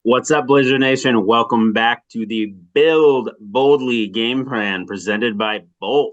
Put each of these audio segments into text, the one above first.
What's up, Blizzard Nation? Welcome back to the Build Boldly game plan presented by Boldt.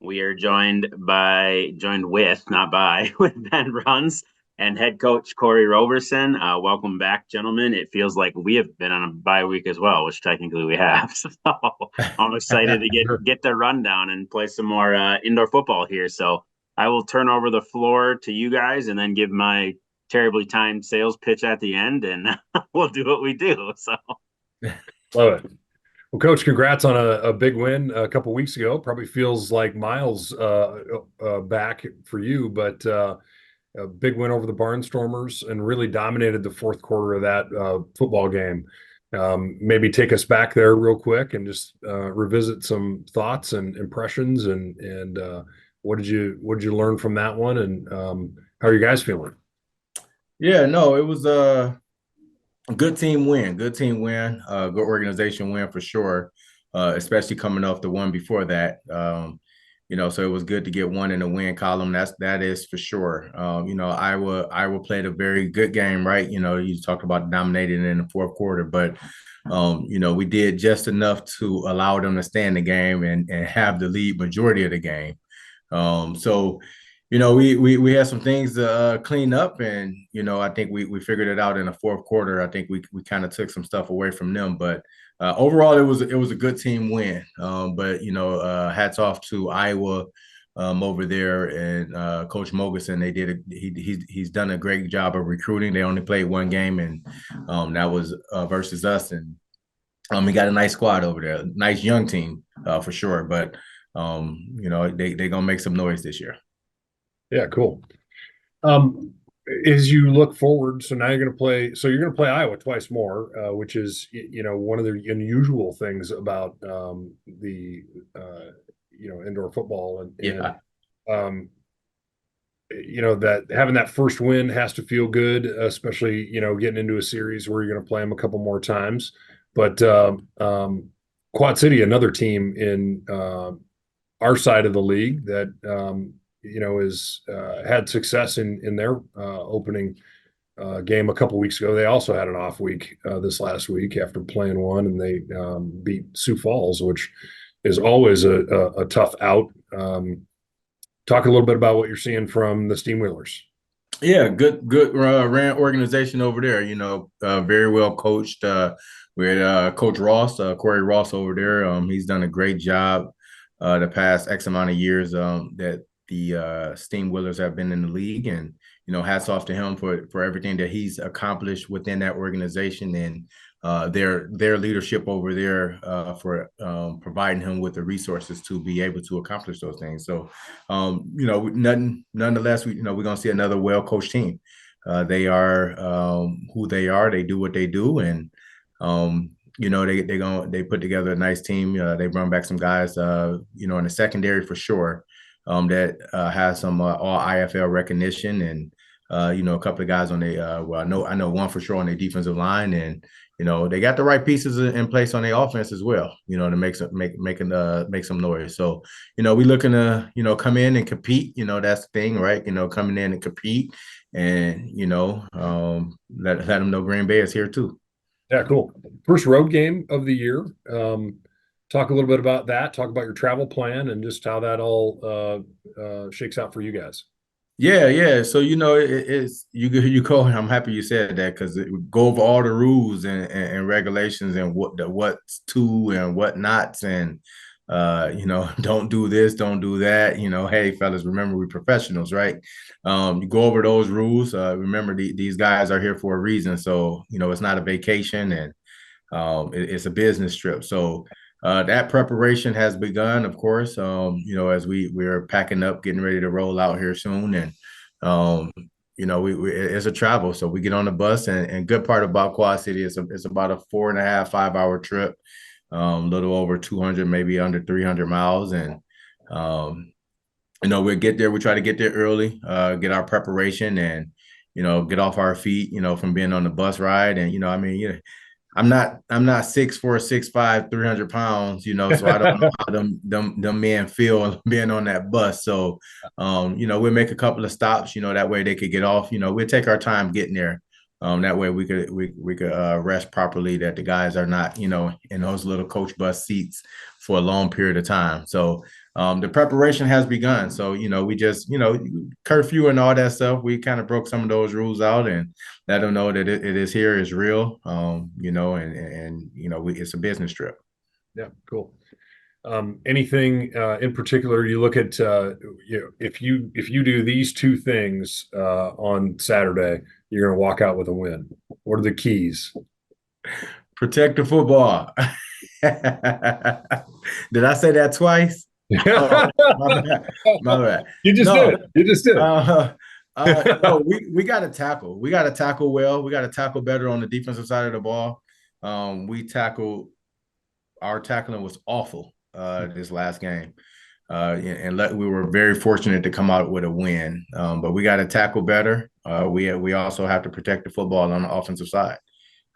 We are joined with, not by, with Ben Bruns and head coach Corey Roberson. Welcome back, gentlemen. It feels like we have been on a bye week as well, which technically we have. So I'm excited to get the rundown and play some more indoor football here. So I will turn over the floor to you guys and then give my terribly timed sales pitch at the end, and we'll do what we do. So, love it. Well, Coach, congrats on a big win a couple weeks ago. Probably feels like miles back for you, but a big win over the Barnstormers and really dominated the fourth quarter of that football game. Maybe take us back there real quick and just revisit some thoughts and impressions and what did you learn from that one, and how are you guys feeling? Yeah, no, it was a good team win. Good team win. Good organization win for sure. Especially coming off the one before that. So it was good to get one in the win column. That is for sure. Iowa played a very good game, right? You talked about dominating in the fourth quarter, but we did just enough to allow them to stay in the game and have the lead majority of the game. We had some things to clean up, and I think we figured it out in the fourth quarter. I think we kind of took some stuff away from them, but overall it was a good team win. Hats off to Iowa over there and Coach Mogerson. He's done a great job of recruiting. They only played one game, and that was versus us, and he got a nice squad over there, nice young team for sure. But they're gonna make some noise this year. Yeah, cool. As you look forward, so now you're going to play Iowa twice more, which is, one of the unusual things about the indoor football that having that first win has to feel good, especially, getting into a series where you're going to play them a couple more times. But Quad City, another team in our side of the league that is had success in their opening game a couple weeks ago. They also had an off week this last week after playing one, and they beat Sioux Falls, which is always a tough out. Talk a little bit about what you're seeing from the Steamwheelers. Yeah, good ran organization over there. Very well coached. We had Coach Ross, Corey Ross over there. He's done a great job the past X amount of years that the Steamwheelers have been in the league, and hats off to him for everything that he's accomplished within that organization, and their leadership over there for providing him with the resources to be able to accomplish those things. So nonetheless, we're gonna see another well-coached team. They are who they are. They do what they do, and they put together a nice team. They run back some guys in the secondary for sure. That has some all IFL recognition, and a couple of guys on the I know one for sure on the defensive line, and they got the right pieces in place on the offense as well, to make some noise. So we looking to come in and compete. That's the thing, right? Coming in and compete, and let them know Green Bay is here too. Yeah, cool. First road game of the year. Talk a little bit about that. Talk about your travel plan and just how that all shakes out for you guys. Yeah. So it's you go. I'm happy you said that, because it would go over all the rules and regulations and what's to and what nots, and don't do this, don't do that. Hey fellas, remember we're professionals, right? You go over those rules. Remember these guys are here for a reason. So it's not a vacation, and it's a business trip. So that preparation has begun, of course, as we're packing up, getting ready to roll out here soon. And, it's a travel. So we get on the bus, and good part about Quad City is it's about a 4.5, 5 hour trip, a little over 200, maybe under 300 miles. And, we'll get there. We try to get there early, get our preparation, and, get off our feet, from being on the bus ride. And, I'm not 6'4", 6'5", 300 pounds, so I don't know how them men feel being on that bus. So, we'll make a couple of stops, that way they could get off. We'll take our time getting there. That way we could rest properly, that the guys are not, in those little coach bus seats for a long period of time. So the preparation has begun. So, we just, curfew and all that stuff. We kind of broke some of those rules out and let them know that it is here, is real, it's a business trip. Yeah, cool. Anything in particular you look at, if you do these two things on Saturday, you're going to walk out with a win. What are the keys? Protect the football. Did I say that twice? Oh, my bad. My bad. You just did it. You just did it. No, we got to tackle. We got to tackle well. We got to tackle better on the defensive side of the ball. Our tackling was awful this last game. And we were very fortunate to come out with a win. But we got to tackle better. We also have to protect the football on the offensive side.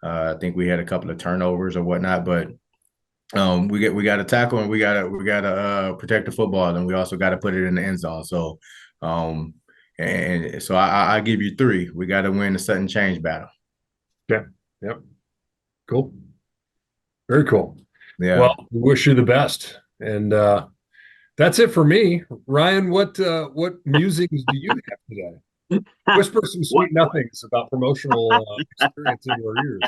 I think we had a couple of turnovers or whatnot, but we got to tackle, and we got to protect the football, and we also got to put it in the end zone. So, and so I give you three. We got to win the sudden change battle. Yeah. Yep. Cool. Very cool. Yeah. Well, we wish you the best. And that's it for me. Ryan, what musings do you have today? Whisper some sweet nothings about promotional experience in your ears.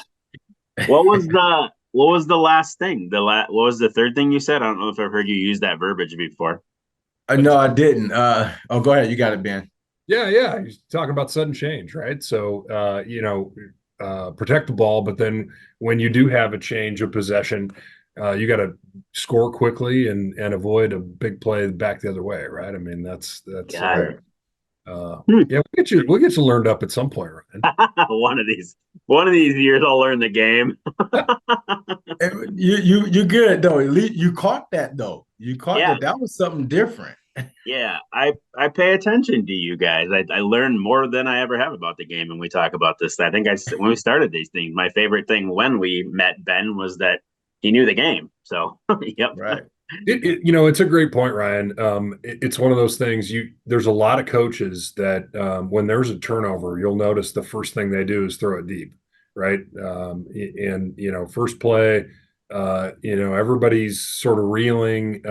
What was the last thing? What was the third thing you said? I don't know if I've heard you use that verbiage before. No, I didn't. Go ahead. You got it, Ben. Yeah. He's talking about sudden change, right? So, protect the ball, but then when you do have a change of possession, you got to score quickly and avoid a big play back the other way, right? I mean, that's Right. yeah, we'll get you learned up at some point, Ryan. One of these years I'll learn the game. You good though. You caught that though. You caught Yeah. that was something different. Yeah, I pay attention to you guys. I learn more than I ever have about the game when we talk about this. I think when we started these things, my favorite thing when we met Ben was that he knew the game. So, yep. Right. It's a great point, Ryan. It's one of those things. There's a lot of coaches that when there's a turnover, you'll notice the first thing they do is throw it deep, right? And first play, everybody's sort of reeling.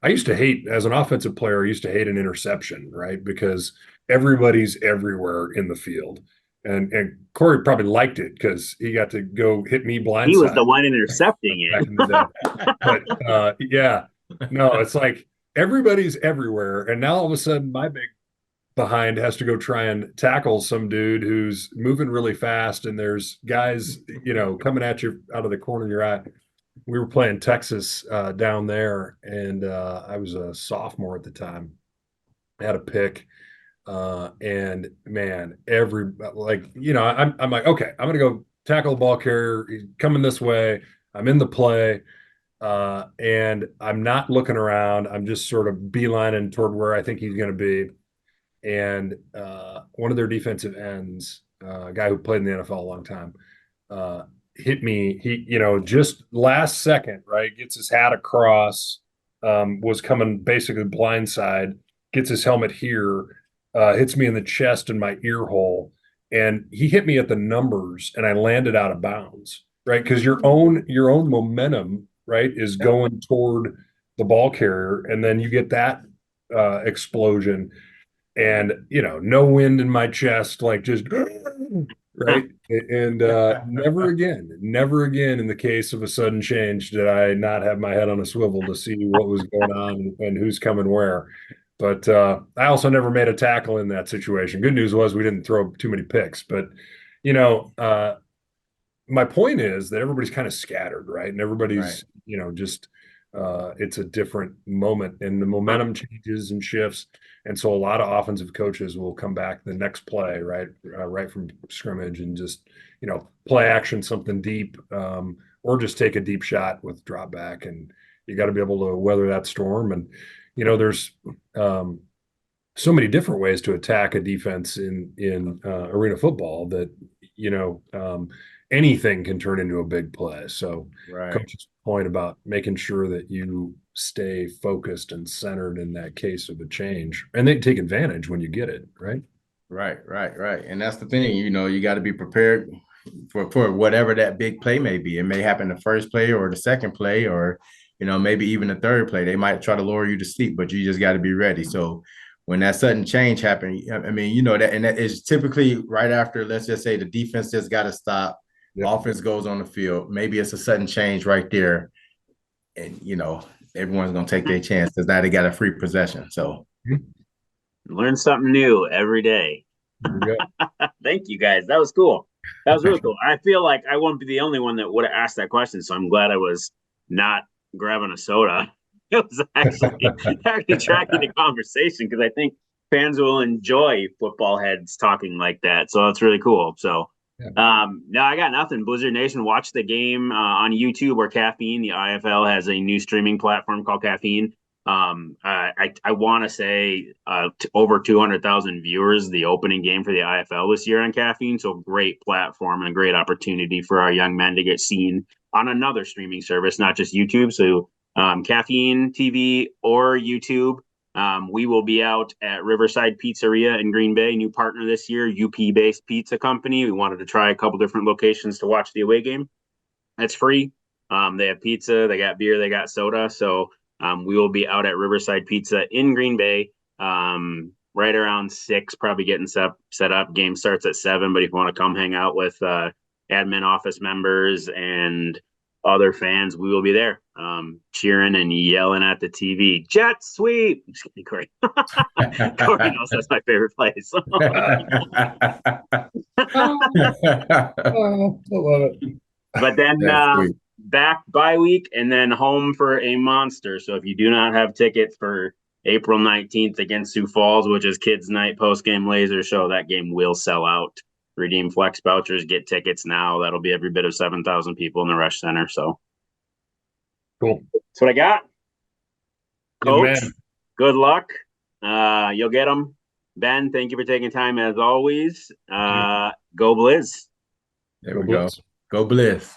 I used to hate, as an offensive player, I used to hate an interception, right? Because everybody's everywhere in the field. And Corey probably liked it because he got to go hit me blindside. He was the one intercepting it. Back in the day. But yeah, no, it's like everybody's everywhere. And now all of a sudden my big behind has to go try and tackle some dude who's moving really fast. And there's guys, coming at you out of the corner of your eye. We were playing Texas down there, and I was a sophomore at the time. I had a pick. And man, I'm like, okay, I'm gonna go tackle the ball carrier. He's coming this way. I'm in the play, and I'm not looking around. I'm just sort of beelining toward where I think he's gonna be. And one of their defensive ends, a guy who played in the NFL a long time, hit me. He, just last second, right, gets his hat across, was coming basically blindside, gets his helmet here. Hits me in the chest and my ear hole, and he hit me at the numbers, and I landed out of bounds, right? Because your own momentum, right, is going toward the ball carrier, and then you get that explosion, and no wind in my chest, like just right, and never again in the case of a sudden change did I not have my head on a swivel to see what was going on and who's coming where. But I also never made a tackle in that situation. Good news was we didn't throw too many picks. But, my point is that everybody's kind of scattered, right? And everybody's, just it's a different moment, and the momentum changes and shifts. And so a lot of offensive coaches will come back the next play, right, right from scrimmage, and just, play action something deep, or just take a deep shot with drop back. And you got to be able to weather that storm. And there's so many different ways to attack a defense in arena football that anything can turn into a big play. So, right. Coach's point about making sure that you stay focused and centered in that case of a change, and they take advantage when you get it, right? Right, right, right. And that's the thing, you got to be prepared for whatever that big play may be. It may happen the first play or the second play, or maybe even the third play. They might try to lure you to sleep, but you just got to be ready. So when that sudden change happens, I mean, that, and that is typically right after, let's just say the defense just got to stop, Yep. offense goes on the field. Maybe it's a sudden change right there, and everyone's gonna take their chance because now they got a free possession. So Learn something new every day. Thank you guys. That was cool. That was really cool. I feel like I won't be the only one that would have asked that question, so I'm glad I was not grabbing a soda. It was actually tracking the conversation because I think fans will enjoy football heads talking like that. So that's really cool. So no, I got nothing. Blizzard Nation, watch the game on YouTube or Caffeine. The IFL has a new streaming platform called Caffeine. I want to say over 200,000 viewers the opening game for the IFL this year on Caffeine. So great platform and a great opportunity for our young men to get seen on another streaming service, not just YouTube. So Caffeine TV or YouTube. We will be out at Riverside Pizzeria in Green Bay, new partner this year, UP-based pizza company. We wanted to try a couple different locations to watch the away game. It's free. They have pizza, they got beer, they got soda. So we will be out at Riverside Pizza in Green Bay right around 6, probably getting set up. Game starts at 7, but if you want to come hang out with admin office members and other fans, we will be there cheering and yelling at the TV. Jet sweep! I'm just kidding, Corey. Corey knows that's my favorite place. Oh, I love it. But then back bye week and then home for a monster. So if you do not have tickets for April 19th against Sioux Falls, which is Kids Night post-game laser show, that game will sell out. Redeem flex vouchers, get tickets now. That'll be every bit of 7,000 people in the Rush Center. So cool. That's what I got. Coach, man. Good luck. You'll get them. Ben, thank you for taking time as always. Go Blizz. There we go. Go Blizz.